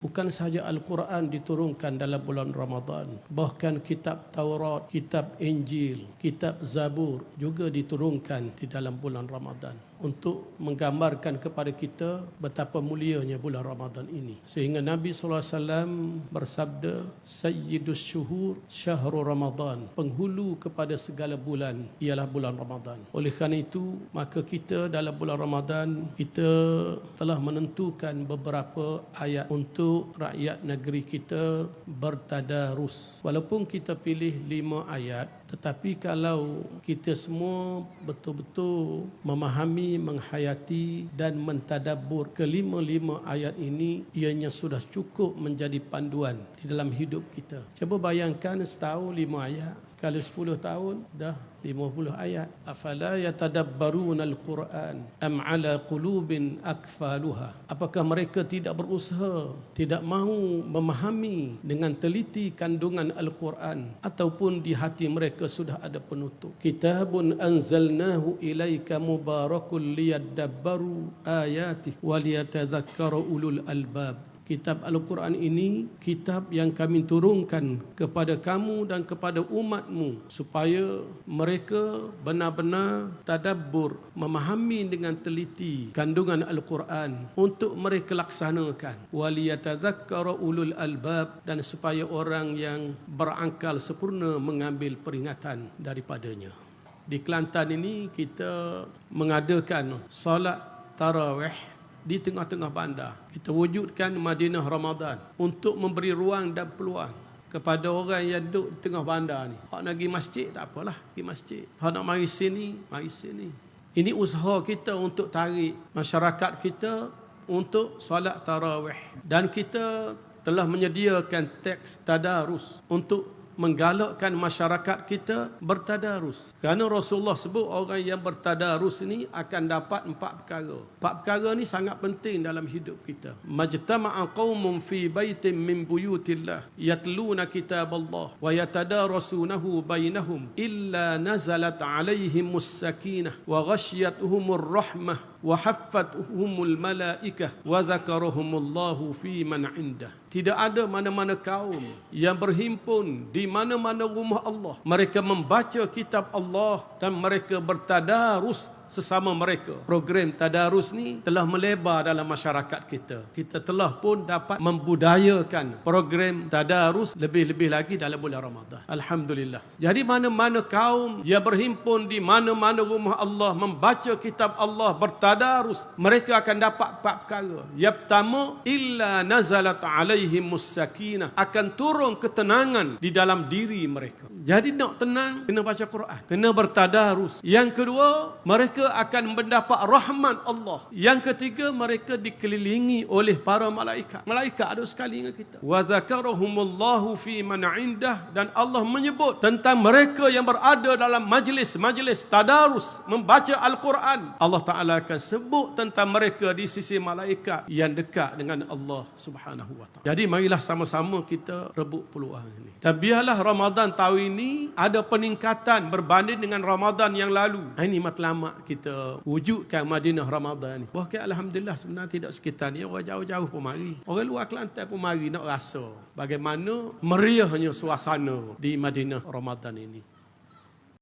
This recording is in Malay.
Bukan sahaja Al-Quran diturunkan dalam bulan Ramadan, bahkan kitab Taurat, kitab Injil, kitab Zabur juga diturunkan di dalam bulan Ramadan untuk menggambarkan kepada kita betapa mulianya bulan Ramadan ini. Sehingga Nabi SAW bersabda, Sayyidus syuhur syahrul Ramadan, penghulu kepada segala bulan ialah bulan Ramadan. Oleh kerana itu, maka kita dalam bulan Ramadan, kita telah menentukan beberapa ayat untuk rakyat negeri kita bertadarus. Walaupun kita pilih 5 ayat, tetapi kalau kita semua betul-betul memahami, menghayati dan mentadabbur kelima-lima ayat ini, ianya sudah cukup menjadi panduan di dalam hidup kita. Cuba bayangkan setahun 5 ayat, kalau 10 tahun dah 50 ayat. Afala yatadabbaruna al-Quran am ala qulubin akfaluha. Apakah mereka tidak berusaha, tidak mahu memahami dengan teliti kandungan Al-Quran, ataupun di hati mereka sudah ada penutup. Kitabun anzalnahu ilaika mubarakul liyadabbaru ayatih waliyatadhakkara ulul albab. Kitab Al-Quran ini kitab yang kami turunkan kepada kamu dan kepada umatmu supaya mereka benar-benar tadabbur, memahami dengan teliti kandungan Al-Quran untuk mereka laksanakan. Waliyatadzakkara ulul albab, dan supaya orang yang berakal sempurna mengambil peringatan daripadanya. Di Kelantan ini kita mengadakan solat tarawih di tengah-tengah bandar. Kita wujudkan Madinah Ramadan untuk memberi ruang dan peluang kepada orang yang duduk di tengah bandar ni. Hak nak pergi masjid, tak apalah, pergi masjid. Hak nak mari sini, mari sini. Ini usaha kita untuk tarik masyarakat kita untuk solat tarawih. Dan kita telah menyediakan teks tadarus untuk menggalakkan masyarakat kita bertadarus. Kerana Rasulullah sebut orang yang bertadarus ini akan dapat 4 perkara. 4 perkara ni sangat penting dalam hidup kita. Majtama'a qaumun fi baitin min buyutillah yatluna kitaballah wa yatadarasunahu bainahum illa nazalat alaihimus sakinah wa ghasyiyatuhumur rahmah wa haffatuhumul malaikah wa dzakarahumullahu fi man indah. Tidak ada mana-mana kaum yang berhimpun di mana-mana rumah Allah. Mereka membaca kitab Allah dan mereka bertadarus sesama mereka. Program tadarus ni telah melebar dalam masyarakat kita. Kita telah pun dapat membudayakan program tadarus lebih-lebih lagi dalam bulan Ramadan. Alhamdulillah. Jadi mana-mana kaum yang berhimpun di mana-mana rumah Allah, membaca kitab Allah, bertadarus, mereka akan dapat 4 perkara. Yang pertama, illa nazalat alaihimus sakinah, akan turun ketenangan di dalam diri mereka. Jadi nak tenang, kena baca Quran, kena bertadarus. Yang kedua, mereka akan mendapat rahmat Allah. Yang ketiga, mereka dikelilingi oleh para malaikat. Malaikat ada sekali dengan kita. Wa dzakarahumullahu fi man indah, dan Allah menyebut tentang mereka yang berada dalam majlis-majlis tadarus membaca Al-Quran. Allah Taala akan sebut tentang mereka di sisi malaikat yang dekat dengan Allah Subhanahu wa taala. Jadi marilah sama-sama kita rebut peluang ini. Dan biarlah Ramadan tahun ini ada peningkatan berbanding dengan Ramadan yang lalu. Ini matlamat kita wujudkan Madinah Ramadan ni. Bahkan alhamdulillah sebenarnya tidak sekitar ni, orang jauh-jauh pun mari. Orang luar Kelantan pun mari nak rasa bagaimana meriahnya suasana di Madinah Ramadan ini.